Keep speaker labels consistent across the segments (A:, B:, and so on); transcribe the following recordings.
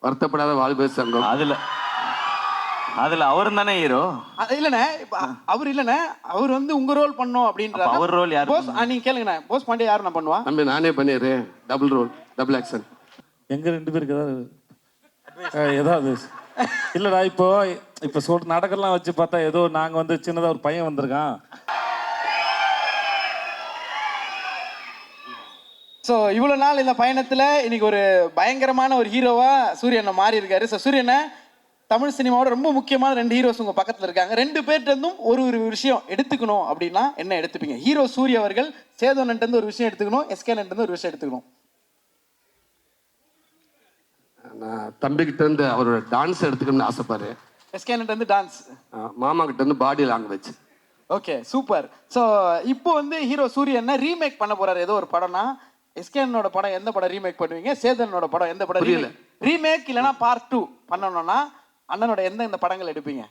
A: வருத்தப்படாத வாழ்வு சங்கம்.
B: அதுல அவரும் தானே ஹீரோ.
C: இல்லண்ணே, அவர் இல்லண்ணே, அவர் வந்து உங்க ரோல் பண்ணோம் அப்படின்ற.
B: அவர் ரோல் யாரு?
C: போஸ். நீங்க கேளுங்கண்ணே, போஸ் பாண்டியா யாரு நான் பண்ணுவா?
A: தம்பி நானே பண்ணிடுறேன். Double role, double action.
D: எங்க 2 பேருக்கு ஏதாவது இல்லடா. இப்போ சொல்ற நாடகம்லாம் வச்சு பார்த்தா ஏதோ நாங்க வந்து சின்னதா ஒரு பையன் வந்திருக்கான்.
C: ஸோ இவ்வளோ நாள் இந்த பயணத்தில் இன்னைக்கு ஒரு பயங்கரமான ஒரு ஹீரோவா சூரியனை மாறி இருக்காரு. ஸோ சூரியனை தமிழ் சினிமாவோட ரொம்ப முக்கியமான 2 ஹீரோஸ் உங்கள் பக்கத்தில் இருக்காங்க. 2 பேர்ட்டேருந்தும் ஒரு விஷயம் எடுத்துக்கணும் அப்படின்னா என்ன எடுத்துப்பீங்க? ஹீரோ சூரிய அவர்கள் சேதோனன்ட்டு ஒரு விஷயம் எடுத்துக்கணும், எஸ்கேனன்ட்டு ஒரு விஷயம் எடுத்துக்கணும்.
A: நான் தம்பிக்கிட்ட இருந்து அவரோட டான்ஸ் எடுத்துக்கணும்னு ஆசைப்பாரு.
C: எஸ்கேனன்ட்டு டான்ஸ்,
A: மாமா கிட்ட இருந்து body language.
C: Okay, super. So இப்போ வந்து ஹீரோ சூரியனை ரீமேக் பண்ண போறாரு ஏதோ ஒரு படம்னா, எஸ்கேனோட படம் எந்த படம் ரீமேக் பண்ணுவீங்க? சேதனோட படம் எந்த படம் ரீமேக் இல்லைன்னா பார்ட் 2 பண்ணணும்னா அண்ணனோட எந்த படங்கள் எடுப்பீங்க?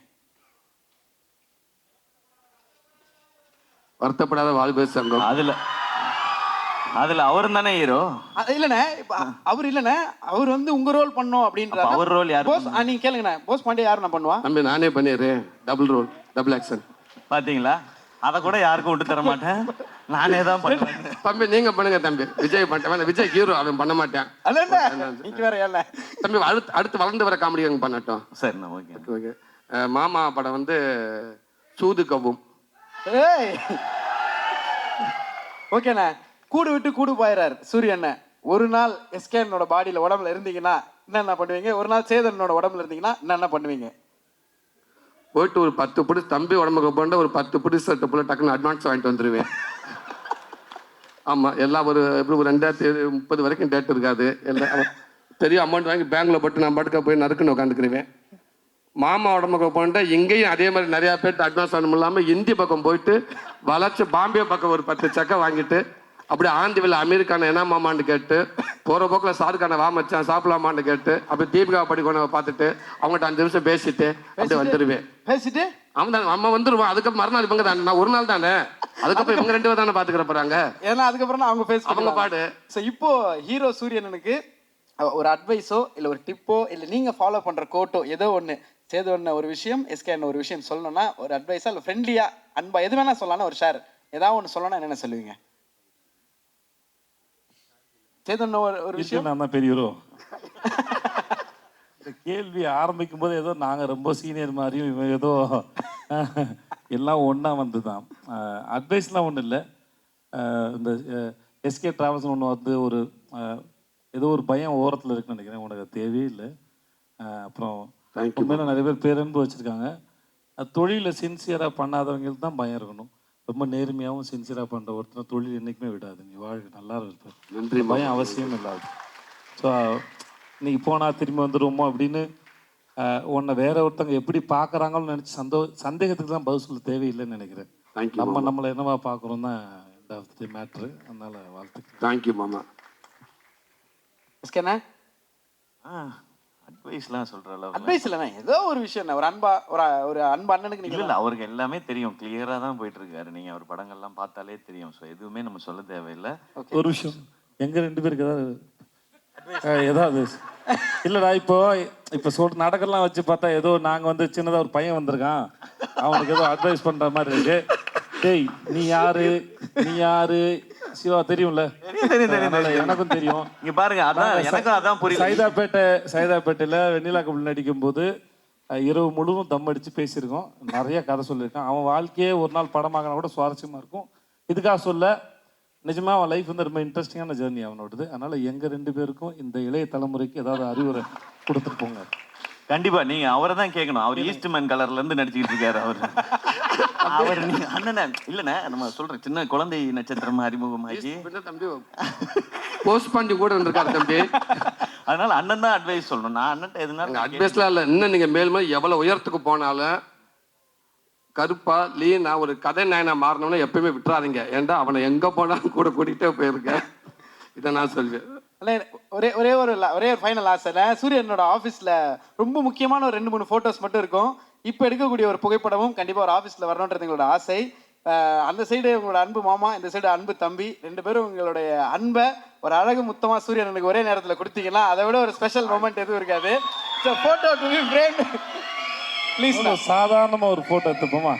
A: வருத்தப்படாத வாழ்வு சங்கம்.
B: அதுல அவரும் தானே ஹீரோ.
C: இல்லண்ணே, அவர் இல்லண்ணே, அவர் வந்து உங்க ரோல் பண்ணோம் அப்படின்ற.
B: அவர் ரோல் யாரு?
C: போஸ். நீங்க கேளுங்கண்ணே, போஸ் பாண்டியா யாரு நான் பண்ணுவா?
A: தம்பி நானே பண்ணிடுறேன். Double role, double action.
B: பாத்தீங்களா? அத கூட யாருக்கும் விட்டு தர மாட்டேன், நானே தான் பண்ணுவேன்.
A: தம்பி நீங்க பண்ணுங்க தம்பி. விஜய் பண்ண, விஜய் ஹீரோ, அவன் பண்ண மாட்டேன்.
C: நீங்க வேற ஏன்
A: தம்பி அடுத்து வளர்ந்து வர காமெடி பண்ணட்டும்.
B: சரி, ஓகே
A: ஓகே. மாமா படம் வந்து சூது கவும்.
C: ஓகேண்ணே. கூடு விட்டு கூடு போயிறாரு சூரியண்ண. ஒரு நாள் எஸ்கேனோட பாடியில உடம்புல இருந்தீங்கன்னா என்னென்ன பண்ணுவீங்க? ஒரு நாள் சேதனோட உடம்புல இருந்தீங்கன்னா என்னென்ன பண்ணுவீங்க?
A: போயிட்டு ஒரு 10 புடி தம்பி உடம்புக்கு போன்ற ஒரு 10 புடி சட்டை போல டக்குன்னு அட்வான்ஸ் வாங்கிட்டு வந்துடுவேன். ஆமாம், எல்லாம் ஒரு எப்படி ஒரு 2030 வரைக்கும் டேட் இருக்காது. எல்லாம் பெரிய அமௌண்ட் வாங்கி பேங்க்ல போட்டு நான் பாட்டுக்க போய் நறுக்குன்னு உட்காந்துக்கிருவேன். மாமா உடம்புக்கு போன்ற இங்கேயும் அதே மாதிரி நிறையா பேர்ட்டு அட்வான்ஸ் வாங்கணும் இல்லாமல் இந்தி பக்கம் போயிட்டு வளைச்சு பாம்பே பக்கம் ஒரு 10 சக்கை வாங்கிட்டு அப்படியே ஆந்திவில் அமெரிக்கான என்ன மாமான்னு கேட்டு போகிற போக்கில் ஷாருக்கான வா மச்சான் சாப்பிடலாமான்னு கேட்டு அப்படி தீபிகா படிக்கணும் பார்த்துட்டு அவங்கள்ட்ட 5 நிமிஷம் பேசிட்டு அப்படியே வந்துடுவேன்.
C: பேசிட்டு
A: அவன் தான் அம்மா வந்துருவான். அதுக்கப்புறம் மறுநாள் இவங்க தானே, நான் ஒரு நாள் தானே, அதுக்கப்புறம் இவங்க 2 பேர் தானே பார்த்துக்கிற போறாங்க.
C: ஏன்னா அதுக்கப்புறம் அவங்க பேச
A: அவங்க பாடு.
C: ஸோ இப்போ ஹீரோ சூரியனனுக்கு ஒரு அட்வைஸோ இல்லை ஒரு டிப்போ இல்லை நீங்கள் ஃபாலோ பண்ணுற கோட்டோ ஏதோ ஒன்று சேதோன்னு ஒரு விஷயம், எஸ்கேன்னு ஒரு விஷயம் சொல்லணும்னா ஒரு அட்வைஸா இல்லை ஃப்ரெண்ட்லியாக அன்பா எது வேணா சொல்லலாம்னா ஒரு ஷேர் ஏதாவது ஒன்று சொல்லணும்னா என்னென்ன சொல்லுவீங்க? சேதோன்னு ஒரு விஷயம்.
D: நான் தான் பெரியவரோ. இந்த கேள்வி ஆரம்பிக்கும் போது ஏதோ நாங்கள் ரொம்ப சீனியர் மாதிரியும் இவன் ஏதோ எல்லாம் ஒன்றா வந்து தான். அட்வைஸ்லாம் ஒன்றும் இல்லை. இந்த எஸ்கே டிராவல்ஸ் ஒன்று வந்து ஒரு ஏதோ ஒரு பயம் ஓரத்தில் இருக்குன்னு நினைக்கிறேன். உனக்கு தேவையே இல்லை. அப்புறம் உண்மையில நிறைய பேர் பேரன்பு வச்சுருக்காங்க. தொழிலில் சின்சியராக பண்ணாதவங்களுக்கு தான் பயம் இருக்கணும். ரொம்ப நேர்மையாகவும் சின்சியராக பண்ணுற ஒருத்தர் தொழில் என்றைக்குமே விடாது. நீ வாழ்க்கை நல்லா இருப்பேன்.
A: நன்றி.
D: பயம் அவசியம் இல்லாது. ஸோ இன்னைக்கு போனால் திரும்பி வந்துடுவோமோ அப்படின்னு உன்னை வேற ஒருத்தவங்க எப்படி பார்க்குறாங்கன்னு நினச்சி சந்தேகத்துக்கு தான் பதில் சொல்ல தேவையில்லைன்னு நினைக்கிறேன். நம்மளை என்னவா பார்க்குறோம் தான் இந்த மேட்ரு. அதனால வாழ்த்துக்கள்.
A: தேங்க்யூ மாமா.
C: எஸ்கேண்ணா
B: அட்வைஸ்லாம் சொல்ற அளவு
C: அட்வைஸ் இல்லைண்ணா, ஏதோ ஒரு விஷயம் ஒரு அன்பா ஒரு அன்பு அண்ணனுக்கு நீங்க
B: இல்லை, அவருக்கு எல்லாமே தெரியும், கிளியரா தான் போயிட்டு இருக்காரு. நீங்க அவர் படங்கள்லாம் பார்த்தாலே தெரியும். ஸோ எதுவுமே நம்ம சொல்ல தேவையில்லை.
D: ஒரு விஷயம், எங்க 2 பேருக்கு ஏதாவது இல்லடா. இப்போ சொல்ற நாடகம்லாம் வச்சு பார்த்தா ஏதோ நாங்க வந்து சின்னதா ஒரு பையன் வந்திருக்கான், அவனுக்கு ஏதோ அட்வைஸ் பண்ற மாதிரி இருக்கு. டேய் நீ யாரு சிவா தெரியும்ல? எனக்கும் தெரியும்.
B: இங்க பாருங்க, அதான் எனக்கும் அதான் புரியுது.
D: சைதாப்பேட்டையில வெண்ணிலா கபல் நடிக்கும் போது இரவு முழுவதும் தம் அடிச்சு பேசியிருக்கோம். நிறைய கதை சொல்லியிருக்கான். அவன் வாழ்க்கையே ஒரு நாள் படமாகனா கூட சுவாரஸ்யமா இருக்கும். இதுக்காக சொல்ல, நிஜமா அவன் லைஃப் வந்து ரொம்ப இன்ட்ரெஸ்டிங்கான ஜேர்னி அவனோடது. அதனால எங்க 2 பேருக்கும் இந்த இளைய தலைமுறைக்கு ஏதாவது அறிவுரை கொடுத்துட்டு போங்க.
B: கண்டிப்பா நீங்க அவரை தான் கேட்கணும். அவர் ஈஸ்ட்மேன் கலர்ல இருந்து நடிச்சுக்கிட்டு இருக்காரு. அவர் நீங்க அண்ணன இல்லண்ணே, நம்ம சொல்ற சின்ன குழந்தை நட்சத்திரமா அறிமுகமாகி
A: தம்பி போஸ்ட் பண்ணி கூட வந்திருக்காரு தம்பி.
B: அதனால அண்ணன் தான் அட்வைஸ் சொல்லணும். நான் அண்ணன் எதுனாலும்
A: அட்வைஸ்லாம் இல்லை. இன்னும் நீங்க மேலும் எவ்வளவு உயரத்துக்கு போனாலும் கருப்பா லீனா ஒரு கதை நாயனா மாறணும்னு எப்பயுமே விட்டுறாதீங்க. ஏன்டா அவனை எங்க போனாலும் கூட கூட்டிகிட்டே போயிருக்கேன். இதை நான் சொல்வேன்.
C: ஒரே ஒரு ஃபைனல் ஆசை. சூரியனோட ஆஃபீஸில் ரொம்ப முக்கியமான ஒரு 2-3 ஃபோட்டோஸ் மட்டும் இருக்கும். இப்போ எடுக்கக்கூடிய ஒரு புகைப்படமும் கண்டிப்பாக ஒரு ஆஃபீஸில் வரணுன்றது எங்களோட ஆசை. அந்த சைடு உங்களோட அன்பு மாமா, இந்த சைடு அன்பு தம்பி, 2 பேரும் உங்களுடைய அன்பை ஒரு அழகு முத்தமா சூரியன் எனக்கு ஒரே நேரத்தில் கொடுத்தீங்கன்னா அதை விட ஒரு ஸ்பெஷல் மொமெண்ட் எதுவும் இருக்காது. So photo to be framed please.
D: சாதாரணமாக ஒரு ஃபோட்டோ எடுத்துப்போமா?